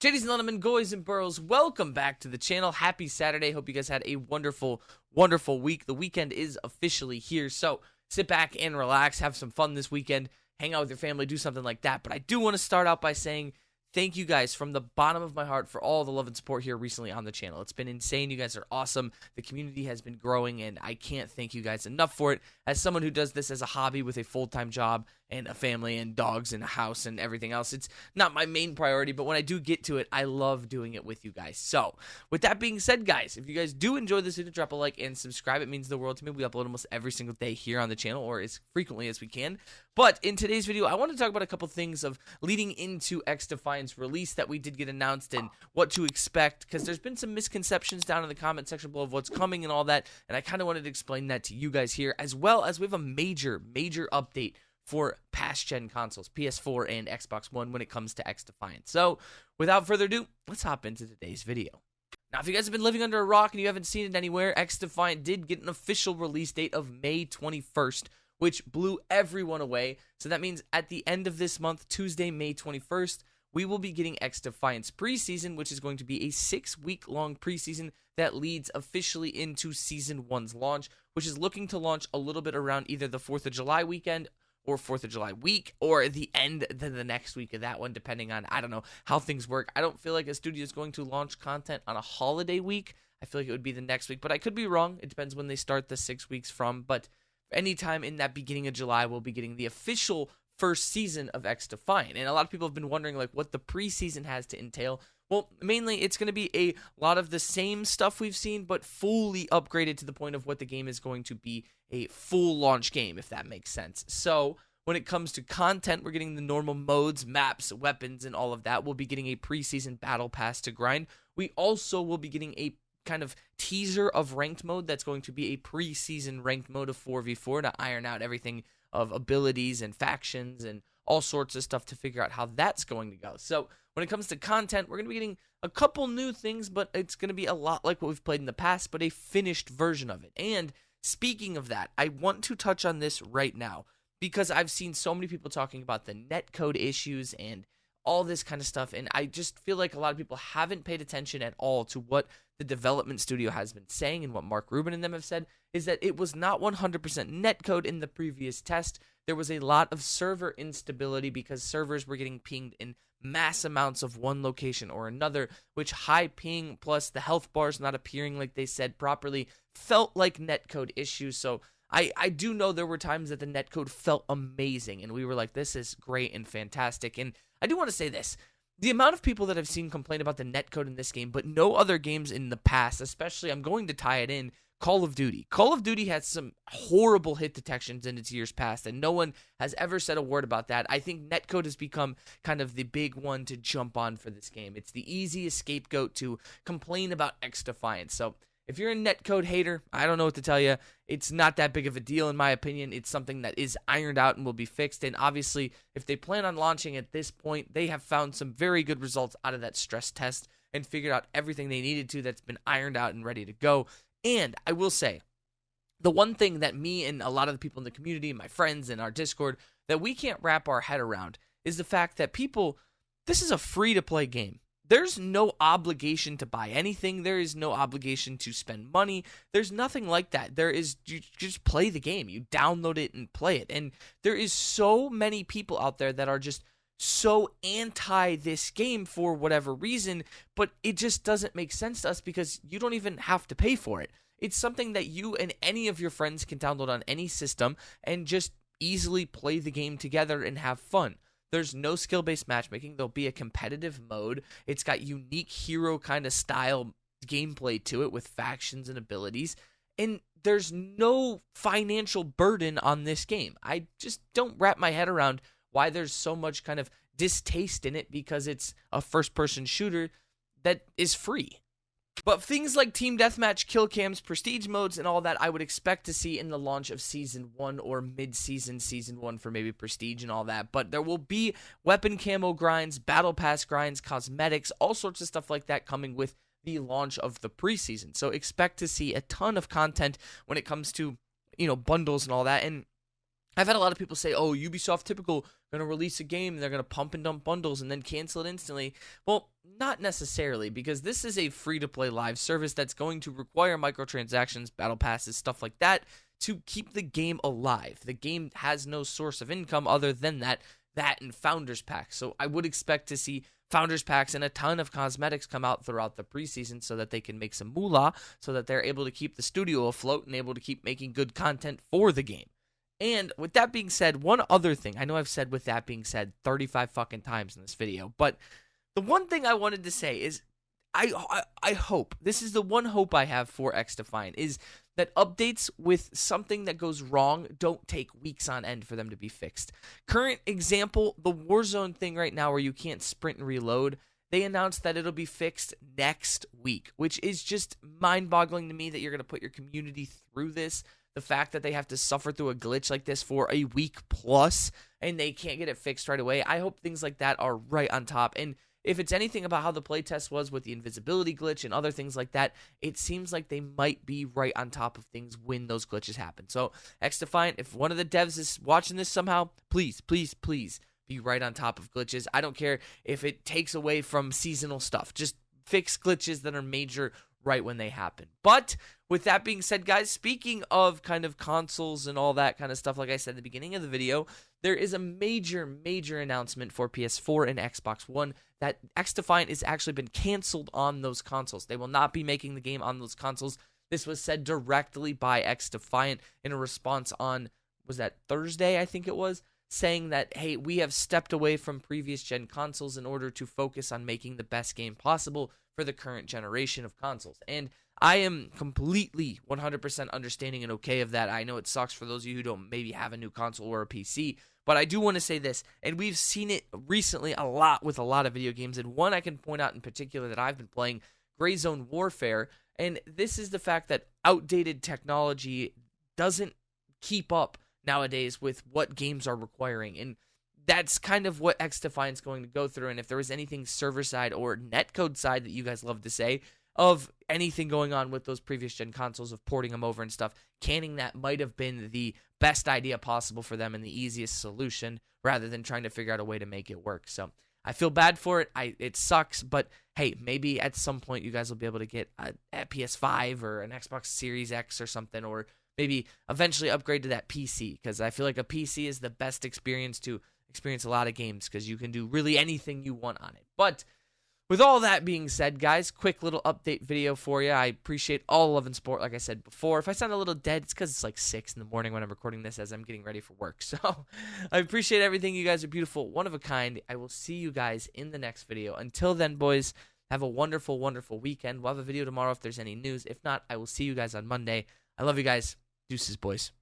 JDs and gentlemen, goys and burrows, welcome back to the channel. Happy Saturday. Hope you guys had a wonderful, wonderful week. The weekend is officially here, so sit back and relax, have some fun this weekend, hang out with your family, do something like that. But I do want to start out by saying thank you guys from the bottom of my heart for all the love and support here recently on the channel. It's been insane. You guys are awesome. The community has been growing, and I can't thank you guys enough for it. As someone who does this as a hobby with a full-time job and a family and dogs and a house and everything else, it's not my main priority, but when I do get to it, I love doing it with you guys. So, with that being said, guys, if you guys do enjoy this video, drop a like and subscribe. It means the world to me. We upload almost every single day here on the channel, or as frequently as we can. But in today's video, I want to talk about a couple things of leading into XDefiant's release that we did get announced and what to expect, because there's been some misconceptions down in the comment section below of what's coming and all that, and I kind of wanted to explain that to you guys here, as well as we have a major update for past-gen consoles, PS4 and Xbox One, when it comes to XDefiant. So, without further ado, let's hop into today's video. Now, if you guys have been living under a rock and you haven't seen it anywhere, XDefiant did get an official release date of May 21st, which blew everyone away. So that means at the end of this month, Tuesday, May 21st, we will be getting XDefiant's preseason, which is going to be a 6-week-long preseason that leads officially into Season 1's launch, which is looking to launch a little bit around either the 4th of July weekend or 4th of July week, or the end of the next week of that one, depending on, I don't know, how things work. I don't feel like a studio is going to launch content on a holiday week. I feel like it would be the next week, but I could be wrong. It depends when they start the 6 weeks from, but anytime in that beginning of July, we'll be getting the official first season of XDefiant. And a lot of people have been wondering like what the preseason has to entail. Well, mainly it's going to be a lot of the same stuff we've seen, but fully upgraded to the point of what the game is going to be a full launch game, if that makes sense. So when it comes to content, we're getting the normal modes, maps, weapons, and all of that. We'll be getting a preseason battle pass to grind. We also will be getting a kind of teaser of ranked mode that's going to be a preseason ranked mode of 4v4 to iron out everything of abilities and factions and all sorts of stuff to figure out how that's going to go. So when it comes to content, we're going to be getting a couple new things, but it's going to be a lot like what we've played in the past, but a finished version of it. And speaking of that, I want to touch on this right now because I've seen so many people talking about the netcode issues and all this kind of stuff, and I just feel like a lot of people haven't paid attention at all to what the development studio has been saying, and what Mark Rubin and them have said is that it was not 100% netcode in the previous test. There was a lot of server instability because servers were getting pinged in mass amounts of one location or another, which high ping plus the health bars not appearing like they said properly felt like netcode issues. So I do know there were times that the netcode felt amazing, and we were like, this is great and fantastic. And I do want to say this. The amount of people that I've seen complain about the netcode in this game, but no other games in the past, especially, I'm going to tie it in, Call of Duty. Call of Duty had some horrible hit detections in its years past, and no one has ever said a word about that. I think netcode has become kind of the big one to jump on for this game. It's the easiest scapegoat to complain about XDefiant. So if you're a netcode hater, I don't know what to tell you. It's not that big of a deal in my opinion. It's something that is ironed out and will be fixed. And obviously, if they plan on launching at this point, they have found some very good results out of that stress test and figured out everything they needed to that's been ironed out and ready to go. And I will say, the one thing that me and a lot of the people in the community, my friends in our Discord, that we can't wrap our head around is the fact that this is a free-to-play game. There's no obligation to buy anything. There is no obligation to spend money. There's nothing like that. You just play the game. You download it and play it. And there is so many people out there that are just so anti this game for whatever reason, but it just doesn't make sense to us because you don't even have to pay for it. It's something that you and any of your friends can download on any system and just easily play the game together and have fun. There's no skill-based matchmaking. There'll be a competitive mode. It's got unique hero kind of style gameplay to it with factions and abilities. And there's no financial burden on this game. I just don't wrap my head around why there's so much kind of distaste in it because it's a first-person shooter that is free. But things like Team Deathmatch, kill cams, prestige modes, and all that I would expect to see in the launch of Season 1 or mid-season Season 1 for maybe prestige and all that. But there will be weapon camo grinds, battle pass grinds, cosmetics, all sorts of stuff like that coming with the launch of the preseason. So expect to see a ton of content when it comes to, bundles and all that. And I've had a lot of people say, oh, Ubisoft typical, going to release a game, and they're going to pump and dump bundles and then cancel it instantly. Well, not necessarily, because this is a free-to-play live service that's going to require microtransactions, battle passes, stuff like that, to keep the game alive. The game has no source of income other than that and Founders Packs. So I would expect to see Founders Packs and a ton of cosmetics come out throughout the preseason so that they can make some moolah, so that they're able to keep the studio afloat and able to keep making good content for the game. And with that being said, one other thing, I know I've said with that being said 35 fucking times in this video, but the one thing I wanted to say is I hope, this is the one hope I have for XDefiant, is that updates with something that goes wrong don't take weeks on end for them to be fixed. Current example, the Warzone thing right now where you can't sprint and reload, they announced that it'll be fixed next week, which is just mind-boggling to me that you're going to put your community through this. The fact that they have to suffer through a glitch like this for a week plus and they can't get it fixed right away. I hope things like that are right on top. And if it's anything about how the playtest was with the invisibility glitch and other things like that, it seems like they might be right on top of things when those glitches happen. So, XDefiant, if one of the devs is watching this somehow, please, please, please be right on top of glitches. I don't care if it takes away from seasonal stuff. Just fix glitches that are major right when they happen. But with that being said, guys, speaking of kind of consoles and all that kind of stuff, like I said at the beginning of the video, there is a major announcement for PS4 and Xbox One that XDefiant has actually been canceled on those consoles. They will not be making the game on those consoles. This was said directly by XDefiant in a response on, was that Thursday, I think it was, saying that, hey, we have stepped away from previous gen consoles in order to focus on making the best game possible for the current generation of consoles. And I am completely 100% understanding and okay of that. I know it sucks for those of you who don't maybe have a new console or a PC, but I do want to say this, and we've seen it recently a lot with a lot of video games, and one I can point out in particular that I've been playing, Gray Zone Warfare, and this is the fact that outdated technology doesn't keep up nowadays with what games are requiring, and that's kind of what XDefiant's going to go through. And if there was anything server side or netcode side that you guys love to say of anything going on with those previous gen consoles, of porting them over and stuff, canning that might have been the best idea possible for them and the easiest solution rather than trying to figure out a way to make it work. So I feel bad for it. It sucks, but hey, maybe at some point you guys will be able to get a PS5 or an Xbox Series X or something, or maybe eventually upgrade to that PC, because I feel like a PC is the best experience to experience a lot of games because you can do really anything you want on it. But with all that being said, guys, quick little update video for you. I appreciate all love and support, like I said before. If I sound a little dead, it's because it's like 6 in the morning when I'm recording this as I'm getting ready for work. So I appreciate everything. You guys are beautiful, one of a kind. I will see you guys in the next video. Until then, boys, have a wonderful, wonderful weekend. We'll have a video tomorrow if there's any news. If not, I will see you guys on Monday. I love you guys. Deuces, boys.